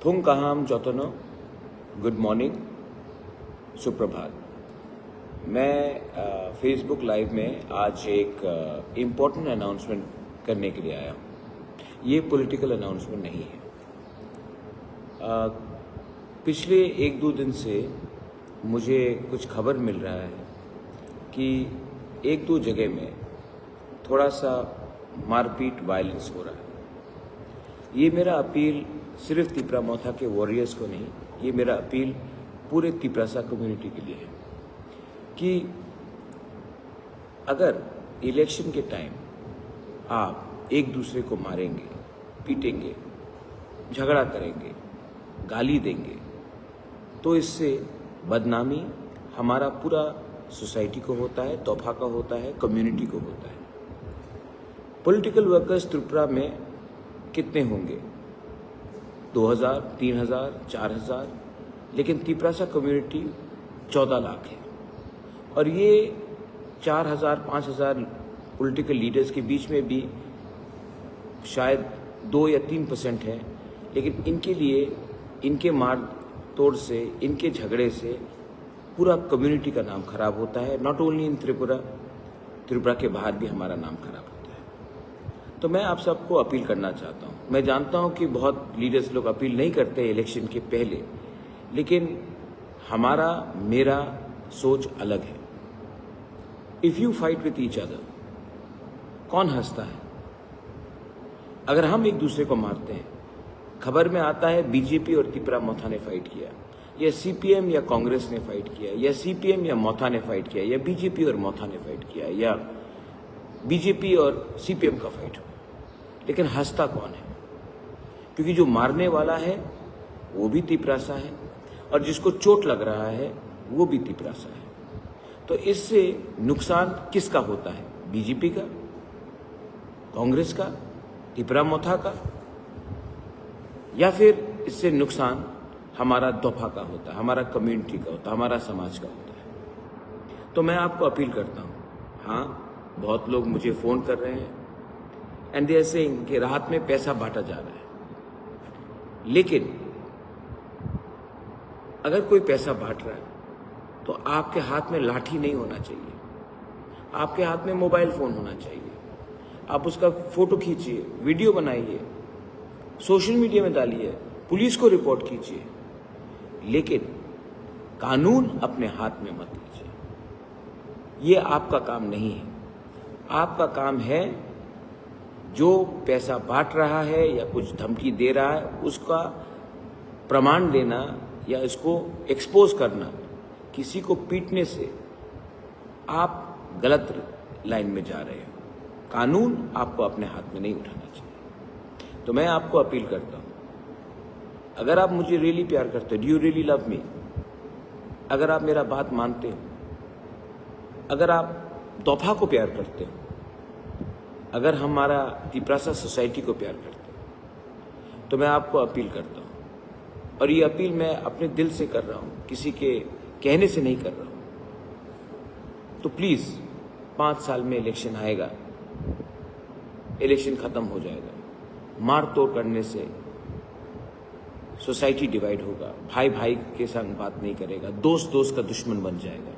थुंग कहाम जोतनो, good morning, सुप्रभात। मैं Facebook live में आज एक इम्पोर्टेंट अनाउंसमेंट करने के लिए आया हूँ। ये पॉलिटिकल अनाउंसमेंट नहीं है। पिछले 1-2 दिन से मुझे कुछ खबर मिल रहा है कि 1-2 जगह में थोड़ा सा मारपीट, वायलेंस हो रहा है। ये मेरा अपील सिर्फ तिपरा-मोथा के वॉरियर्स को नहीं, ये मेरा अपील पूरे तिपरासा कम्युनिटी के लिए है कि अगर इलेक्शन के टाइम आप एक दूसरे को मारेंगे, पीटेंगे, झगड़ा करेंगे, गाली देंगे, तो इससे बदनामी हमारा पूरा सोसाइटी को होता है, तोहफा का होता है, कम्युनिटी को होता है। पॉलिटिकल वर्कर्स त्रिपुरा में कितने होंगे? 2000, 3000, 4000, लेकिन तिपरासा कम्युनिटी 14 लाख है। और ये 4000, 5000 पॉलिटिकल लीडर्स के बीच में भी शायद 2 या 3% है, लेकिन इनके लिए, इनके मार तोड़ से, इनके झगड़े से पूरा कम्युनिटी का नाम खराब होता है। Not only in Tripura, Tripura के बाहर भी हमारा नाम खराब होता है। तो मैं आप सबको अपील करना चाहता हूँ। मैं जानता हूँ कि बहुत लीडर्स लोग अपील नहीं करते इलेक्शन के पहले, लेकिन मेरा सोच अलग है। If you fight with each other, कौन हंसता है? अगर हम एक दूसरे को मारते हैं, खबर में आता है बीजेपी और तिपरा-मोथा ने फाइट किया, या सीपीएम या कांग्रेस ने फाइट किया, या सीपीएम या मोथा ने फाइट किया, या बीजेपी और मोथा ने फाइट किया, या बीजेपी और सीपीएम का फाइट हुआ, लेकिन हंसता कौन है? क्योंकि जो मारने वाला है वो भी तिपरासा है और जिसको चोट लग रहा है वो भी तिपरासा है। तो इससे नुकसान किसका होता है? बीजेपी का, कांग्रेस का, तिपरा-मोथा का, या फिर इससे नुकसान हमारा दोफा का होता है, हमारा कम्युनिटी का होता है, हमारा समाज का होता है। तो मैं आपको अपील करता हूँ, हाँ, बहुत लोग मुझे फ़ोन कर रहे हैं एंड दे आर सेइंग कि राहत में पैसा बांटा जा रहा है, लेकिन अगर कोई पैसा बांट रहा है तो आपके हाथ में लाठी नहीं होना चाहिए, आपके हाथ में मोबाइल फ़ोन होना चाहिए। आप उसका फ़ोटो खींचिए, वीडियो बनाइए, सोशल मीडिया में डालिए, पुलिस को रिपोर्ट कीजिए, लेकिन कानून अपने हाथ में मत लीजिए। ये आपका काम नहीं है। आपका काम है जो पैसा बांट रहा है या कुछ धमकी दे रहा है उसका प्रमाण देना या इसको एक्सपोज करना। किसी को पीटने से आप गलत लाइन में जा रहे हो। कानून आपको अपने हाथ में नहीं उठाना चाहिए। तो मैं आपको अपील करता हूँ, अगर आप मुझे रियली प्यार करते हो, do you really love me, अगर आप मेरा बात मानते हो, अगर आप तोहफा को प्यार करते हो, अगर हमारा तिपरासा सोसाइटी को प्यार करते हो, तो मैं आपको अपील करता हूँ। और ये अपील मैं अपने दिल से कर रहा हूँ, किसी के कहने से नहीं कर रहा हूँ। तो प्लीज़ 5 साल में इलेक्शन आएगा, इलेक्शन ख़त्म हो जाएगा। मार तोड़ करने से सोसाइटी डिवाइड होगा, भाई भाई के संग बात नहीं करेगा, दोस्त दोस्त का दुश्मन बन जाएगा।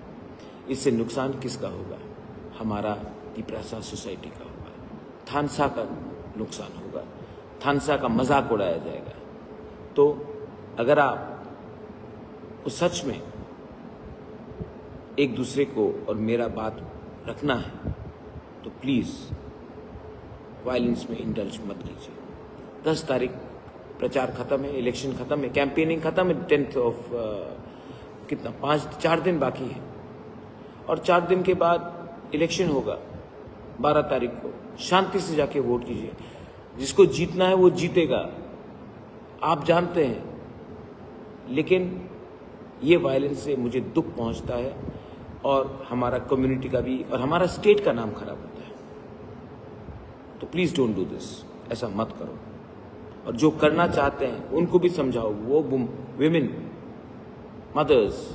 इससे नुकसान किसका होगा? हमारा तिपरासा सोसाइटी का होगा। थानसा का नुकसान होगा, थानसा का मजाक उड़ाया जाएगा। तो अगर आप सच में एक दूसरे को और मेरा बात रखना है तो प्लीज़ वायलेंस में इंडल्ज मत कीजिए। 10 तारीख प्रचार खत्म है, इलेक्शन खत्म है, कैंपेनिंग खत्म है। 10th ऑफ कितना 4 दिन बाकी है और 4 दिन के बाद इलेक्शन होगा। 12 तारीख को शांति से जाके वोट कीजिए। जिसको जीतना है वो जीतेगा, आप जानते हैं। लेकिन ये वायलेंस से मुझे दुख पहुंचता है और हमारा कम्युनिटी का भी और हमारा स्टेट का नाम खराब होता है। तो प्लीज़ डोंट डू दिस, ऐसा मत करो। और जो करना चाहते हैं उनको भी समझाओ। वो विमेन, मदर्स,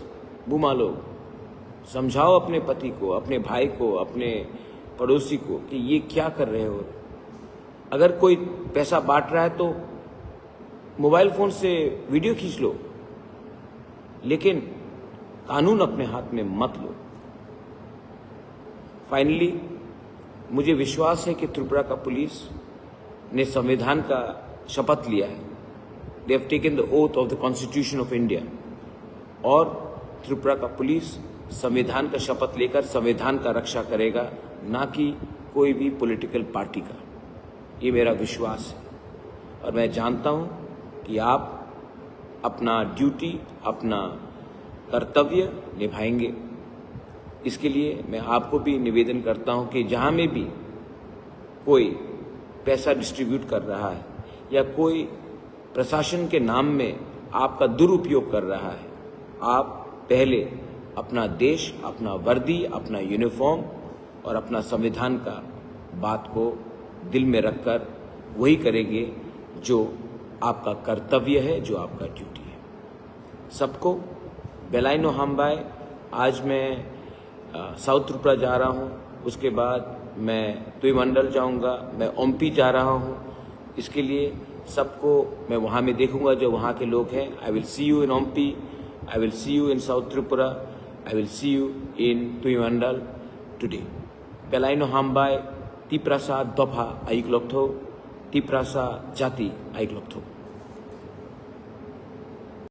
बुमा लोग, समझाओ अपने पति को, अपने भाई को, अपने पड़ोसी को कि ये क्या कर रहे हो। अगर कोई पैसा बांट रहा है तो मोबाइल फोन से वीडियो खींच लो, लेकिन कानून अपने हाथ में मत लो। फाइनली मुझे विश्वास है कि त्रिपुरा का पुलिस ने संविधान का शपथ लिया है। They have taken the oath of the constitution of India. और त्रिपुरा का पुलिस संविधान का शपथ लेकर संविधान का रक्षा करेगा, ना कि कोई भी पॉलिटिकल पार्टी का। ये मेरा विश्वास है और मैं जानता हूं कि आप अपना ड्यूटी, अपना कर्तव्य निभाएंगे। इसके लिए मैं आपको भी निवेदन करता हूं कि जहां में भी कोई पैसा डिस्ट्रीब्यूट कर रहा है या कोई प्रशासन के नाम में आपका दुरुपयोग कर रहा है, आप पहले अपना देश, अपना वर्दी, अपना यूनिफॉर्म और अपना संविधान का बात को दिल में रखकर वही करेंगे जो आपका कर्तव्य है, जो आपका ड्यूटी है। सबको बेलाइनो हाम्बाई। आज मैं साउथ त्रिपुरा जा रहा हूँ, उसके बाद मैं तुईमंडल जाऊँगा, मैं ओम्पी जा रहा हूँ। इसके लिए सबको मैं वहाँ में देखूंगा जो वहाँ के लोग हैं। I will see you in Ompi, I will see you in south Tripura, I will see you in Tuimandal today. बेलाइनो हाम्बाई, तिप्रासा दफा आइकलक्थो, तिप्रासा जाति आइकलक्थो।